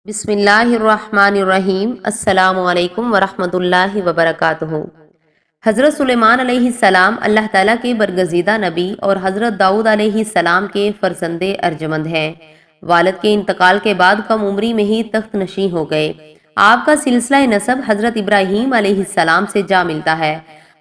बिस्मिल्लाहिर्रहमानिर्रहीम। अस्सलामु अलैकुम वरहमतुल्लाहि वबरकातुहू। हज़रत सुलेमान अलैहिस्सलाम अल्लाह ताला के बरगज़ीदा नबी और हज़रत दाऊद अलैहिस्सलाम के फ़र्ज़ंदे अर्जमंद हैं। वालिद के इंतकाल के बाद कम उम्री में ही तख्त नशीं हो गए। आपका सिलसिला नसब हज़रत इब्राहीम अलैहिस्सलाम से जा मिलता है।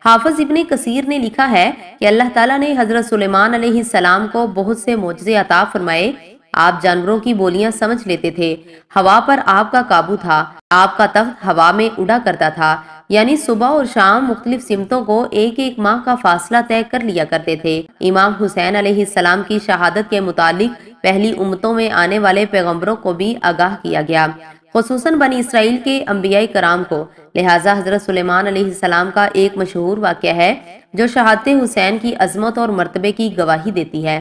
हाफ़िज़ इब्ने कसीर ने लिखा है कि अल्लाह ताला ने हज़रत सुलेमान अलैहिस्सलाम को बहुत से मोजज़े अता फरमाए। आप जानवरों की बोलियां समझ लेते थे, हवा पर आपका काबू था, आपका तख्त हवा में उड़ा करता था, यानी सुबह और शाम मुख्तलिफ सिमतों को एक एक माह का फासला तय कर लिया करते थे। इमाम हुसैन अलैहिस्सलाम की शहादत के मुतालिक पहली उम्मतों में आने वाले पैगम्बरों को भी आगाह किया गया, खुसूसन बनी इसराइल के अंबियाई कराम को। लिहाजा हजरत सुलेमान अलैहिस्सलाम का एक मशहूर वाक़या है जो शहादत हुसैन की अजमत और मर्तबे की गवाही देती है।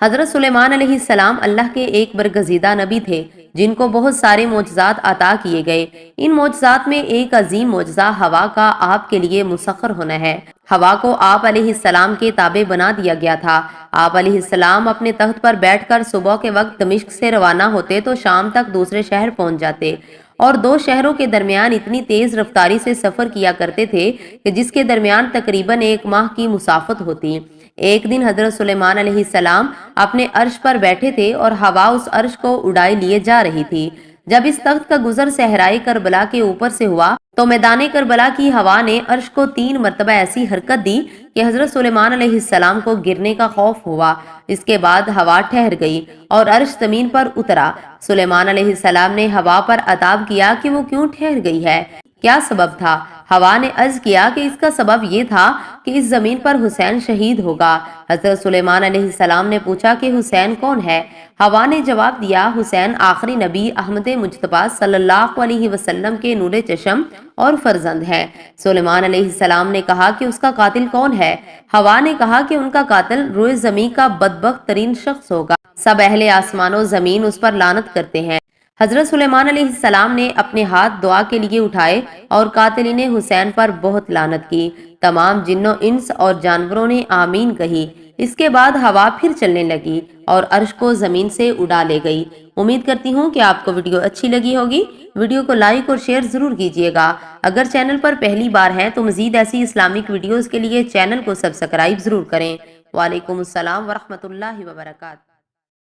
हजरत सुलेमान अलैहिस्सलाम अल्लाह के एक बरगज़ीदा नबी थे जिनको बहुत सारे मोजज़ात अता किए गए। इन मोजज़ात में एक अजीम मोजज़ा हवा का आपके लिए मुसख्खर होना है। हवा को आप अलैहिस्सलाम के ताबे बना दिया गया था। आप अलैहिस्सलाम अपने तख्त पर बैठकर सुबह के वक्त दमिश्क से रवाना होते तो शाम तक दूसरे शहर पहुंच जाते और दो शहरों के दरमियान इतनी तेज रफ्तारी से सफर किया करते थे कि जिसके दरमियान तकरीबन एक माह की मुसाफत होती। एक दिन हजरत सुलेमान अलैहिस्सलाम अपने अर्श पर बैठे थे और हवा उस अर्श को उड़ाए लिए जा रही थी। जब इस तख्त का गुजर सहराए करबला के ऊपर से हुआ तो मैदान करबला की हवा ने अर्श को 3 मरतबा ऐसी हरकत दी कि हजरत सुलेमान अलैहिस्सलाम को गिरने का खौफ हुआ। इसके बाद हवा ठहर गई और अर्श जमीन पर उतरा। सुलेमान अलैहिस्सलाम ने हवा पर अताब किया कि वो क्यों ठहर गई है, क्या सबब था। हवा ने अर्ज किया कि इसका सबब ये था कि इस जमीन पर हुसैन शहीद होगा। हजरत सुलेमान अलैहिस्सलाम ने पूछा कि हुसैन कौन है। हवा ने जवाब दिया, हुसैन आखिरी नबी अहमद मुज्तबा सल्लल्लाहु अलैहि वसल्लम के नूरे चशम और फर्जंद है। सुलेमान अलैहिस्सलाम ने कहा कि उसका कातिल कौन है। हवा ने कहा कि उनका कातिल रोए ज़मीन का बदबख्त तरीन शख्स होगा, सब अहले आसमानो ज़मीन उस पर लानत करते हैं। हजरत सुलेमान अलैहिस्सलाम ने अपने हाथ दुआ के लिए उठाए और कातिलिन हुसैन पर बहुत लानत की। तमाम जिन्नों इंस और जानवरों ने आमीन कही। इसके बाद हवा फिर चलने लगी और अर्श को जमीन से उड़ा ले गई। उम्मीद करती हूँ कि आपको वीडियो अच्छी लगी होगी। वीडियो को लाइक और शेयर जरूर कीजिएगा। अगर चैनल पर पहली बार हैं तो मजीद ऐसी इस्लामिक वीडियोस के लिए चैनल को सब्सक्राइब जरूर करें। वालेकुम अस्सलाम वरहमतुल्लाहि वबरकातुहू।